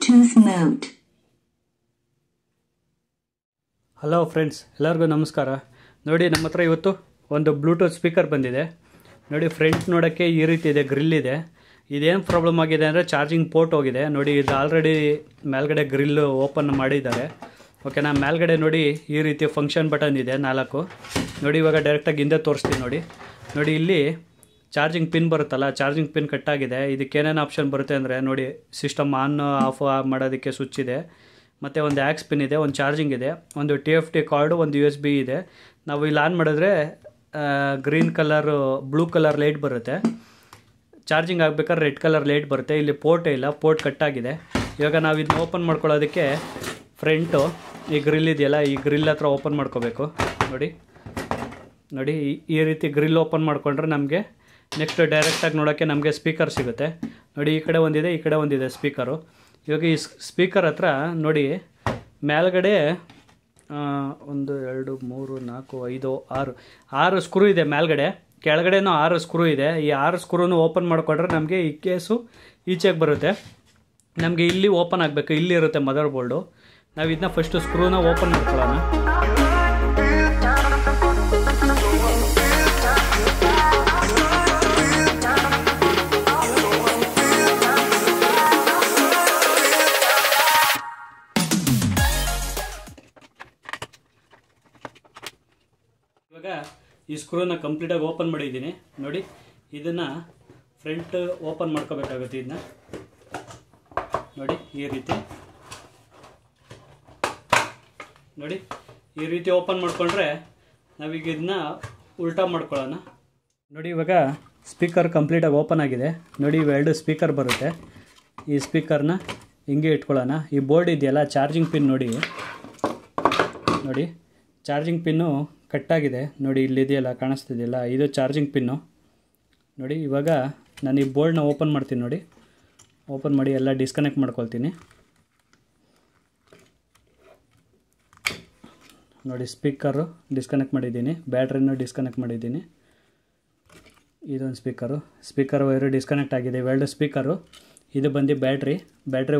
Bluetooth mode. Hello friends, ಎಲ್ಲರಿಗೂ ನಮಸ್ಕಾರ. ನೋಡಿ, ನಮ್ಮ ಹತ್ರ ಇವತ್ತು ಒಂದು ಬ್ಲೂಟೂತ್ ಸ್ಪೀಕರ್ ಬಂದಿದೆ. ನೋಡಿ, ಫ್ರಂಟ್ ನೋಡೋಕ್ಕೆ ಈ ರೀತಿ ಇದೆ, ಗ್ರಿಲ್ ಇದೆ. ಇದೇನು ಪ್ರಾಬ್ಲಮ್ ಆಗಿದೆ ಅಂದರೆ ಚಾರ್ಜಿಂಗ್ ಪೋರ್ಟ್ ಹೋಗಿದೆ. ನೋಡಿ, ಇದು ಆಲ್ರೆಡಿ ಮೇಲ್ಗಡೆ ಗ್ರಿಲ್ಲು ಓಪನ್ ಮಾಡಿದ್ದಾರೆ. ಓಕೆನಾ. ಮೇಲ್ಗಡೆ ನೋಡಿ ಈ ರೀತಿ ಫಂಕ್ಷನ್ ಬಟನ್ ಇದೆ 4. ನೋಡಿ, ಇವಾಗ ಡೈರೆಕ್ಟಾಗಿ ಹಿಂದೆ ತೋರಿಸ್ತೀನಿ. ನೋಡಿ ಇಲ್ಲಿ ಚಾರ್ಜಿಂಗ್ ಪಿನ್ ಬರುತ್ತಲ್ಲ, ಚಾರ್ಜಿಂಗ್ ಪಿನ್ ಕಟ್ಟಾಗಿದೆ. ಇದಕ್ಕೇನೇನು ಆಪ್ಷನ್ ಬರುತ್ತೆ ಅಂದರೆ ನೋಡಿ, ಸಿಸ್ಟಮ್ ಆನ್ ಆಫ್ ಮಾಡೋದಕ್ಕೆ ಸ್ವಿಚ್ ಇದೆ, ಮತ್ತು ಒಂದು ಆ್ಯಕ್ಸ್ ಪಿನ್ ಇದೆ, ಒಂದು ಚಾರ್ಜಿಂಗ್ ಇದೆ, ಒಂದು TFT ಕಾರ್ಡು, ಒಂದು USB ಇದೆ. ನಾವು ಇಲ್ಲಿ ಆನ್ ಮಾಡಿದ್ರೆ green colour blue colour light ಬರುತ್ತೆ. ಚಾರ್ಜಿಂಗ್ ಆಗಬೇಕಾದ್ರೆ ರೆಡ್ ಕಲರ್ ಲೈಟ್ ಬರುತ್ತೆ. ಇಲ್ಲಿ ಪೋರ್ಟೇ ಇಲ್ಲ, ಪೋರ್ಟ್ ಕಟ್ಟಾಗಿದೆ. ಇವಾಗ ನಾವು ಇದನ್ನ ಓಪನ್ ಮಾಡ್ಕೊಳ್ಳೋದಕ್ಕೆ ಫ್ರಂಟು ಈ ಗ್ರಿಲ್ ಇದೆಯಲ್ಲ, ಈ ಗ್ರಿಲ್ ಹತ್ರ ಓಪನ್ ಮಾಡ್ಕೋಬೇಕು. ನೋಡಿ ಈ ರೀತಿ ಗ್ರಿಲ್ ಓಪನ್ ಮಾಡಿಕೊಂಡ್ರೆ ನಮಗೆ ನೆಕ್ಸ್ಟ್ ಡೈರೆಕ್ಟಾಗಿ ನೋಡೋಕ್ಕೆ ನಮಗೆ ಸ್ಪೀಕರ್ ಸಿಗುತ್ತೆ. ನೋಡಿ, ಈ ಕಡೆ ಒಂದಿದೆ, ಈ ಕಡೆ ಒಂದಿದೆ ಸ್ಪೀಕರು. ಇವಾಗ ಈ ಸ್ಪೀಕರ್ ಹತ್ರ ನೋಡಿ ಮೇಲ್ಗಡೆ 1 2 3 4 5 6 ಸ್ಕ್ರೂ ಇದೆ ಮೇಲ್ಗಡೆ. ಕೆಳಗಡೆನೂ 6 ಸ್ಕ್ರೂ ಇದೆ. ಈ 6 ಸ್ಕ್ರೂನು ಓಪನ್ ಮಾಡಿಕೊಂಡ್ರೆ ನಮಗೆ ಈ ಕೇಸು ಈಚೆಗೆ ಬರುತ್ತೆ. ನಮಗೆ ಇಲ್ಲಿ ಓಪನ್ ಆಗಬೇಕು, ಇಲ್ಲಿ ಇರುತ್ತೆ ಮದರ್ ಬೋರ್ಡು. ನಾವು ಇದನ್ನ ಫಸ್ಟು ಸ್ಕ್ರೂನ ಓಪನ್ ಮಾಡ್ಕೊಳ್ಳೋಣ. ಇವಾಗ ಈ ಸ್ಕ್ರೂನ ಕಂಪ್ಲೀಟಾಗಿ ಓಪನ್ ಮಾಡಿದ್ದೀನಿ. ನೋಡಿ, ಇದನ್ನು ಫ್ರಂಟ್ ಓಪನ್ ಮಾಡ್ಕೋಬೇಕಾಗುತ್ತೆ. ಇದನ್ನ ನೋಡಿ ಈ ರೀತಿ ಓಪನ್ ಮಾಡಿಕೊಂಡ್ರೆ ನಾವೀಗ ಇದನ್ನ ಉಲ್ಟಾ ಮಾಡ್ಕೊಳ್ಳೋಣ. ನೋಡಿ, ಇವಾಗ ಸ್ಪೀಕರ್ ಕಂಪ್ಲೀಟಾಗಿ ಓಪನ್ ಆಗಿದೆ. ನೋಡಿ, ಇವೆರಡು ಸ್ಪೀಕರ್ ಬರುತ್ತೆ. ಈ ಸ್ಪೀಕರ್ನ ಹಿಂಗೆ ಇಟ್ಕೊಳ್ಳೋಣ. ಈ ಬೋರ್ಡ್ ಇದೆಯಲ್ಲ, ಚಾರ್ಜಿಂಗ್ ಪಿನ್ ನೋಡಿ ಚಾರ್ಜಿಂಗ್ ಪಿನ್ನು ಕಟ್ಟಾಗಿದೆ. ನೋಡಿ, ಇಲ್ಲಿದೆಯಲ್ಲ, ಕಾಣಿಸ್ತಿದೆಯಲ್ಲ, ಇದು ಚಾರ್ಜಿಂಗ್ ಪಿನ್ನು. ನೋಡಿ, ಇವಾಗ ನಾನು ಈ ಬೋರ್ಡ್ನ ಓಪನ್ ಮಾಡ್ತೀನಿ. ಓಪನ್ ಮಾಡಿ ಎಲ್ಲ ಡಿಸ್ಕನೆಕ್ಟ್ ಮಾಡ್ಕೊಳ್ತೀನಿ. ನೋಡಿ, ಸ್ಪೀಕರು ಡಿಸ್ಕನೆಕ್ಟ್ ಮಾಡಿದ್ದೀನಿ, ಬ್ಯಾಟ್ರಿನೂ ಡಿಸ್ಕನೆಕ್ಟ್ ಮಾಡಿದ್ದೀನಿ. ಇದೊಂದು ಸ್ಪೀಕರ್ ವೈರು ಡಿಸ್ಕನೆಕ್ಟ್ ಆಗಿದೆ. ಇವೆರಡು ಸ್ಪೀಕರು. ಇದು ಬಂದು ಬ್ಯಾಟ್ರಿ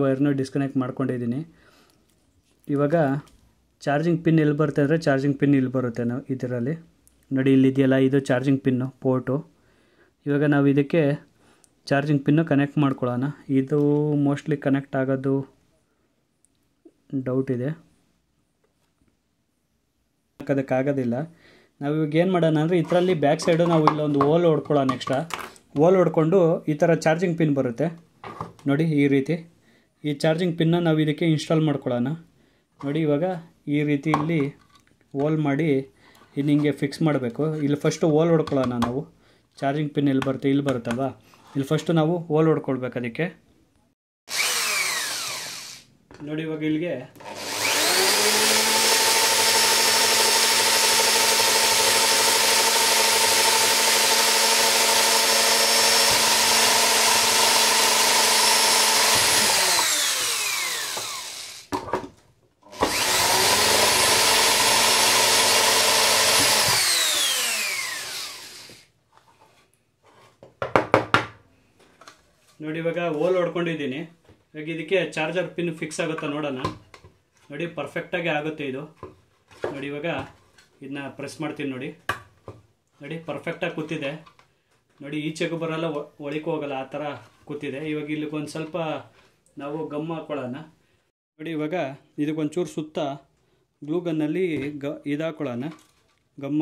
ವೈರ್ನೂ ಡಿಸ್ಕನೆಕ್ಟ್ ಮಾಡ್ಕೊಂಡಿದ್ದೀನಿ. ಇವಾಗ ಚಾರ್ಜಿಂಗ್ ಪಿನ್ ಎಲ್ಲಿ ಬರುತ್ತೆ ಅಂದರೆ ಚಾರ್ಜಿಂಗ್ ಪಿನ್ ಇಲ್ಲಿ ಬರುತ್ತೆ. ನಾವು ಇದರಲ್ಲಿ ನೋಡಿ, ಇಲ್ಲಿದೆಯಲ್ಲ, ಇದು ಚಾರ್ಜಿಂಗ್ ಪಿನ್ನು ಪೋರ್ಟು. ಇವಾಗ ನಾವು ಇದಕ್ಕೆ ಚಾರ್ಜಿಂಗ್ ಪಿನ್ನು ಕನೆಕ್ಟ್ ಮಾಡ್ಕೊಳ್ಳೋಣ. ಇದು ಮೋಸ್ಟ್ಲಿ ಕನೆಕ್ಟ್ ಆಗೋದು ಡೌಟ್ ಇದೆ, ಅದಕ್ಕಾಗೋದಿಲ್ಲ. ನಾವು ಇವಾಗ ಏನು ಮಾಡೋಣ ಅಂದರೆ ಇದರಲ್ಲಿ ಬ್ಯಾಕ್ ಸೈಡು ನಾವು ಇಲ್ಲೊಂದು ಹೋಲ್ ಹೊಡ್ಕೊಳ್ಳೋಣ. ಎಕ್ಸ್ಟ್ರಾ ಹೋಲ್ ಹೊಡ್ಕೊಂಡು ಈ ಥರ ಚಾರ್ಜಿಂಗ್ ಪಿನ್ ಬರುತ್ತೆ ನೋಡಿ, ಈ ರೀತಿ. ಈ ಚಾರ್ಜಿಂಗ್ ಪಿನ್ನ ನಾವು ಇದಕ್ಕೆ ಇನ್ಸ್ಟಾಲ್ ಮಾಡ್ಕೊಳ್ಳೋಣ. ನೋಡಿ, ಇವಾಗ ಈ ರೀತಿ ಇಲ್ಲಿ ಹೋಲ್ ಮಾಡಿ ಇದು ಹಿಂಗೆ ಫಿಕ್ಸ್ ಮಾಡಬೇಕು. ಇಲ್ಲಿ ಫಸ್ಟು ಹೋಲ್ ಹೊಡ್ಕೊಳ್ಳೋಣ ನಾವು. ಚಾರ್ಜಿಂಗ್ ಪಿನ್ ಎಲ್ಲಿ ಬರುತ್ತೆ, ಇಲ್ಲಿ ಬರುತ್ತಲ್ವ, ಇಲ್ಲಿ ಫಸ್ಟು ನಾವು ಹೋಲ್ ಹೊಡ್ಕೊಳ್ಬೇಕು ಅದಕ್ಕೆ. ನೋಡಿ, ಇವಾಗ ಇಲ್ಲಿಗೆ ನೋಡಿ, ಇವಾಗ ಹೋಲ್ ಹೊಡ್ಕೊಂಡಿದ್ದೀನಿ. ಇವಾಗ ಇದಕ್ಕೆ ಚಾರ್ಜರ್ ಪಿನ್ ಫಿಕ್ಸ್ ಆಗುತ್ತಾ ನೋಡೋಣ. ನೋಡಿ, ಪರ್ಫೆಕ್ಟಾಗಿ ಆಗುತ್ತೆ ಇದು. ನೋಡಿ, ಇವಾಗ ಇದನ್ನ ಪ್ರೆಸ್ ಮಾಡ್ತೀನಿ. ನೋಡಿ ಪರ್ಫೆಕ್ಟಾಗಿ ಕೂತಿದೆ. ನೋಡಿ, ಈಚೆಗೂ ಬರೋಲ್ಲ, ಒಳಕ್ಕೂ ಹೋಗಲ್ಲ, ಆ ಥರ ಕೂತಿದೆ. ಇವಾಗ ಇಲ್ಲಿಗೊಂದು ಸ್ವಲ್ಪ ನಾವು ಗಮ್ ಹಾಕ್ಕೊಳ್ಳೋಣ. ನೋಡಿ, ಇವಾಗ ಇದಕ್ಕೊಂಚೂರು ಸುತ್ತ ಗ್ಲೂ ಗನ್ನಲ್ಲಿ ಇದಾಕೊಳ್ಳೋಣ, ಗಮ್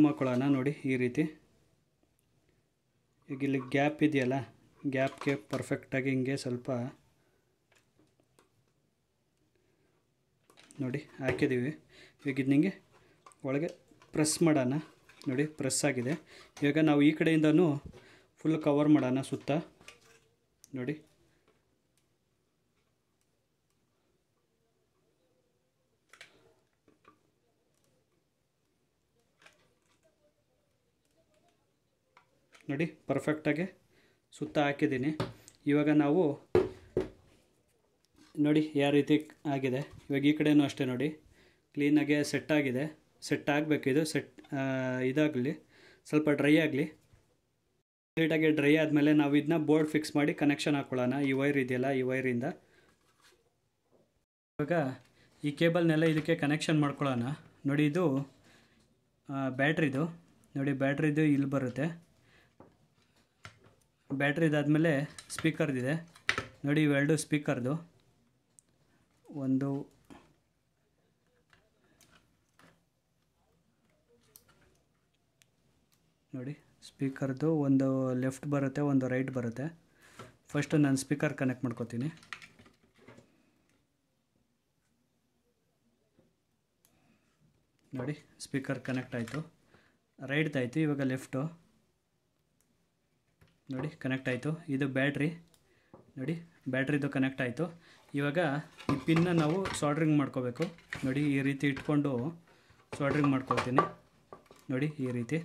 ಹಾಕ್ಕೊಳ್ಳೋಣ. ನೋಡಿ, ಈ ರೀತಿ. ಈಗ ಇಲ್ಲಿ ಗ್ಯಾಪ್ ಇದೆಯಲ್ಲ, ಗ್ಯಾಪ್ಗೆ ಪರ್ಫೆಕ್ಟಾಗಿ ಹಿಂಗೆ ಸ್ವಲ್ಪ ನೋಡಿ ಹಾಕಿದ್ದೀವಿ. ಈಗ ಇದು ನಿಮಗೆ ಒಳಗೆ ಪ್ರೆಸ್ ಮಾಡೋಣ. ನೋಡಿ, ಪ್ರೆಸ್ ಆಗಿದೆ. ಇವಾಗ ನಾವು ಈ ಕಡೆಯಿಂದನೂ ಫುಲ್ ಕವರ್ ಮಾಡೋಣ ಸುತ್ತ. ನೋಡಿ, ಪರ್ಫೆಕ್ಟಾಗಿ ಸುತ್ತ ಹಾಕಿದ್ದೀನಿ. ಇವಾಗ ನಾವು ನೋಡಿ ಯಾವ ರೀತಿ ಆಗಿದೆ. ಇವಾಗ ಈ ಕಡೆಯೂ ಅಷ್ಟೇ ನೋಡಿ, ಕ್ಲೀನಾಗೆ ಸೆಟ್ ಆಗಿದೆ. ಸೆಟ್ ಆಗಬೇಕು, ಇದು ಇದಾಗಲಿ, ಸ್ವಲ್ಪ ಡ್ರೈ ಆಗಲಿ. ಕಂಪ್ಲೀಟಾಗಿ ಡ್ರೈ ಆದಮೇಲೆ ನಾವು ಇದನ್ನ ಬೋರ್ಡ್ ಫಿಕ್ಸ್ ಮಾಡಿ ಕನೆಕ್ಷನ್ ಹಾಕ್ಕೊಳ್ಳೋಣ. ಈ ವೈರ್ ಇದೆಯಲ್ಲ, ಈ ವೈರಿಂದ ಇವಾಗ ಈ ಕೇಬಲ್ನೆಲ್ಲ ಇದಕ್ಕೆ ಕನೆಕ್ಷನ್ ಮಾಡ್ಕೊಳ್ಳೋಣ. ನೋಡಿ, ಇದು ಬ್ಯಾಟ್ರಿದು. ನೋಡಿ, ಬ್ಯಾಟ್ರಿದು ಇಲ್ಲಿ ಬರುತ್ತೆ. ಬ್ಯಾಟ್ರಿದಾದಮೇಲೆ ಸ್ಪೀಕರ್ದಿದೆ. ನೋಡಿ, ಇವೆರಡು ಸ್ಪೀಕರ್ದು. ಒಂದು ನೋಡಿ, ಸ್ಪೀಕರ್ದು ಒಂದು ಲೆಫ್ಟ್ ಬರುತ್ತೆ, ಒಂದು ರೈಟ್ ಬರುತ್ತೆ. ಫಸ್ಟು ನಾನು ಸ್ಪೀಕರ್ ಕನೆಕ್ಟ್ ಮಾಡ್ಕೋತೀನಿ. ನೋಡಿ, ಸ್ಪೀಕರ್ ಕನೆಕ್ಟ್ ಆಯಿತು. ರೈಟ್ದಾಯಿತು. ಇವಾಗ ಲೆಫ್ಟು ನೋಡಿ ಕನೆಕ್ಟ್ ಆಯಿತು. ಇದು ಬ್ಯಾಟ್ರಿ. ನೋಡಿ, ಬ್ಯಾಟ್ರಿದು ಕನೆಕ್ಟ್ ಆಯಿತು. ಇವಾಗ ಈ ಪಿನ್ನ ನಾವು ಸಾಲ್ಡ್ರಿಂಗ್ ಮಾಡ್ಕೋಬೇಕು. ನೋಡಿ, ಈ ರೀತಿ ಇಟ್ಕೊಂಡು ಸಾಲ್ಡ್ರಿಂಗ್ ಮಾಡ್ಕೊಳ್ತೀನಿ. ನೋಡಿ, ಈ ರೀತಿ.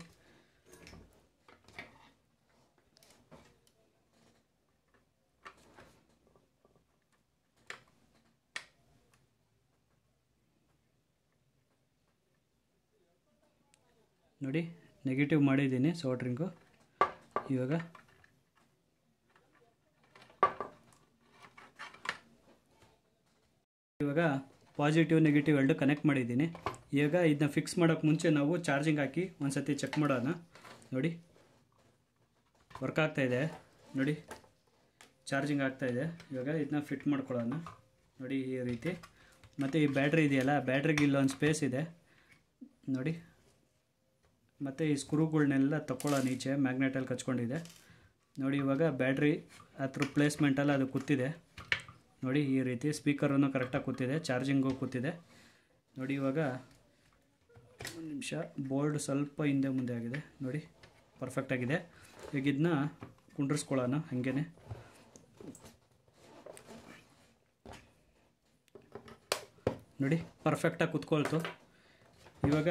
ನೋಡಿ, ನೆಗೆಟಿವ್ ಮಾಡಿದ್ದೀನಿ ಸಾಲ್ಡ್ರಿಂಗು. ಇವಾಗ ಪಾಸಿಟಿವ್ ನೆಗೆಟಿವ್ ಎರಡು ಕನೆಕ್ಟ್ ಮಾಡಿದ್ದೀನಿ. ಇವಾಗ ಇದನ್ನ ಫಿಕ್ಸ್ ಮಾಡೋಕ್ಕೆ ಮುಂಚೆ ನಾವು ಚಾರ್ಜಿಂಗ್ ಹಾಕಿ ಒಂದು ಸತಿ ಚೆಕ್ ಮಾಡೋಣ. ನೋಡಿ, ವರ್ಕ್ ಆಗ್ತಾಯಿದೆ. ನೋಡಿ, ಚಾರ್ಜಿಂಗ್ ಆಗ್ತಾಯಿದೆ. ಇವಾಗ ಇದನ್ನ ಫಿಟ್ ಮಾಡ್ಕೊಳ್ಳೋಣ. ನೋಡಿ, ಈ ರೀತಿ. ಮತ್ತು ಈ ಬ್ಯಾಟ್ರಿ ಇದೆಯಲ್ಲ, ಬ್ಯಾಟ್ರಿಗೆ ಇಲ್ಲೊಂದು ಸ್ಪೇಸ್ ಇದೆ. ನೋಡಿ, ಮತ್ತು ಈ ಸ್ಕ್ರೂಗಳನ್ನೆಲ್ಲ ತಗೊಳ್ಳೋಣ. ಈಚೆ ಮ್ಯಾಗ್ನೆಟಲ್ಲಿ ಕಚ್ಕೊಂಡಿದೆ. ನೋಡಿ, ಇವಾಗ ಬ್ಯಾಟ್ರಿ ಅದ್ರ ಪ್ಲೇಸ್ಮೆಂಟಲ್ಲಿ ಅದು ಕೂತಿದೆ. ನೋಡಿ, ಈ ರೀತಿ. ಸ್ಪೀಕರನ್ನು ಕರೆಕ್ಟಾಗಿ ಕೂತಿದೆ, ಚಾರ್ಜಿಂಗು ಕೂತಿದೆ. ನೋಡಿ, ಇವಾಗ ಒಂದು ನಿಮಿಷ, ಬೋರ್ಡ್ ಸ್ವಲ್ಪ ಹಿಂದೆ ಮುಂದೆ ಆಗಿದೆ. ನೋಡಿ, ಪರ್ಫೆಕ್ಟಾಗಿದೆ. ಈಗ ಇದನ್ನ ಕುಂಡ್ರಿಸ್ಕೊಳ್ಳೋಣ ಹಾಗೇ. ನೋಡಿ, ಪರ್ಫೆಕ್ಟಾಗಿ ಕೂತ್ಕೊಳ್ತು. ಇವಾಗ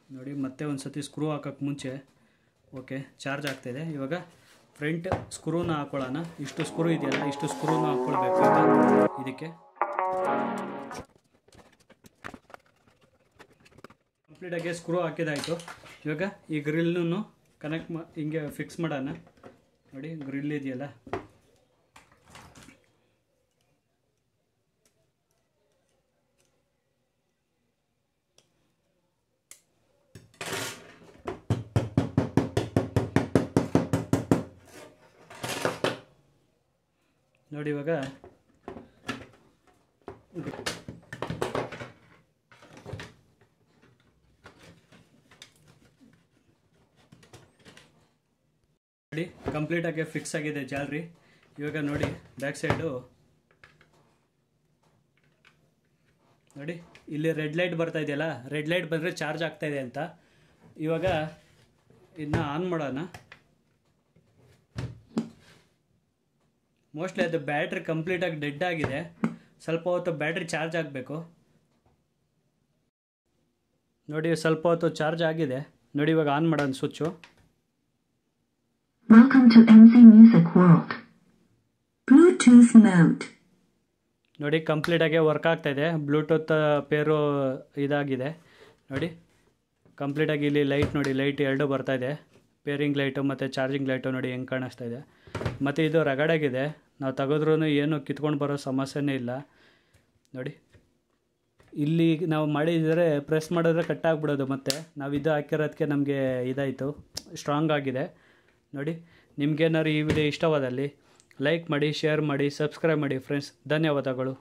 ನೋಡಿ, ಮತ್ತೆ ಒಂದು ಸತಿ ಸ್ಕ್ರೂ ಹಾಕೋಕ್ಕೆ ಮುಂಚೆ ಓಕೆ ಚಾರ್ಜ್ ಆಗ್ತಾಯಿದೆ. ಇವಾಗ ಫ್ರಂಟ್ ಸ್ಕ್ರೂನ ಹಾಕ್ಕೊಳ್ಳೋಣ. ಇಷ್ಟು ಸ್ಕ್ರೂ ಇದೆಯಲ್ಲ, ಇಷ್ಟು ಸ್ಕ್ರೂನ ಹಾಕ್ಕೊಳ್ಬೇಕು ಇದಕ್ಕೆ. ಕಂಪ್ಲೀಟಾಗಿ ಸ್ಕ್ರೂ ಹಾಕಿದಾಯಿತು. ಇವಾಗ ಈ ಗ್ರಿಲ್ನೂ ಕನೆಕ್ಟ್ ಹಿಂಗೆ ಫಿಕ್ಸ್ ಮಾಡೋಣ. ನೋಡಿ, ಗ್ರಿಲ್ ಇದೆಯಲ್ಲ, ನೋಡಿ ಇವಾಗ ನೋಡಿ ಕಂಪ್ಲೀಟಾಗಿ ಫಿಕ್ಸ್ ಆಗಿದೆ ಜಾಲರಿ. ಇವಾಗ ನೋಡಿ ಬ್ಯಾಕ್ ಸೈಡು ನೋಡಿ, ಇಲ್ಲಿ ರೆಡ್ ಲೈಟ್ ಬರ್ತಾ ಇದೆಯಲ್ಲ, ರೆಡ್ ಲೈಟ್ ಬಂದರೆ ಚಾರ್ಜ್ ಆಗ್ತಾಯಿದೆ ಅಂತ. ಇವಾಗ ಇದನ್ನ ಆನ್ ಮಾಡೋಣ. ಮೋಸ್ಟ್ಲಿ ಅದು ಬ್ಯಾಟ್ರಿ ಕಂಪ್ಲೀಟಾಗಿ ಡೆಡ್ ಆಗಿದೆ. ಸ್ವಲ್ಪ ಹೊತ್ತು ಬ್ಯಾಟ್ರಿ ಚಾರ್ಜ್ ಆಗಬೇಕು. ನೋಡಿ, ಸ್ವಲ್ಪ ಹೊತ್ತು ಚಾರ್ಜ್ ಆಗಿದೆ. ನೋಡಿ, ಇವಾಗ ಆನ್ ಮಾಡೋಣ switch. Welcome to MC Music World. Bluetooth mode. ನೋಡಿ, ಕಂಪ್ಲೀಟಾಗಿ ವರ್ಕ್ ಆಗ್ತಾಯಿದೆ. ಬ್ಲೂಟೂತ್ ಪೇರು ಇದಾಗಿದೆ. ನೋಡಿ, ಕಂಪ್ಲೀಟಾಗಿ ಇಲ್ಲಿ ಲೈಟ್ ನೋಡಿ, ಲೈಟ್ ಎರಡು ಬರ್ತಾಯಿದೆ. ಪೇರಿಂಗ್ ಲೈಟು ಮತ್ತು ಚಾರ್ಜಿಂಗ್ ಲೈಟು ನೋಡಿ ಹೆಂಗೆ ಕಾಣಿಸ್ತಾ ಇದೆ. ಮತ್ತು ಇದು ರಗಡಾಗಿದೆ. ನಾವು ತೆಗೆದ್ರೂ ಏನು ಕಿತ್ಕೊಂಡು ಬರೋ ಸಮಸ್ಯೆನೇ ಇಲ್ಲ. ನೋಡಿ, ಇಲ್ಲಿ ನಾವು ಮಾಡಿದರೆ ಪ್ರೆಸ್ ಮಾಡಿದ್ರೆ ಕಟ್ ಆಗಿಬಿಡೋದು. ಮತ್ತು ನಾವು ಇದು ಹಾಕಿರೋದಕ್ಕೆ ನಮಗೆ ಇದಾಯಿತು, ಸ್ಟ್ರಾಂಗ್ ಆಗಿದೆ. ನೋಡಿ, ನಿಮ್ಗೇನಾದ್ರು ಈ ವಿಡಿಯೋ ಇಷ್ಟವಾದಲ್ಲಿ ಲೈಕ್ ಮಾಡಿ, ಶೇರ್ ಮಾಡಿ, ಸಬ್ಸ್ಕ್ರೈಬ್ ಮಾಡಿ ಫ್ರೆಂಡ್ಸ್. ಧನ್ಯವಾದಗಳು.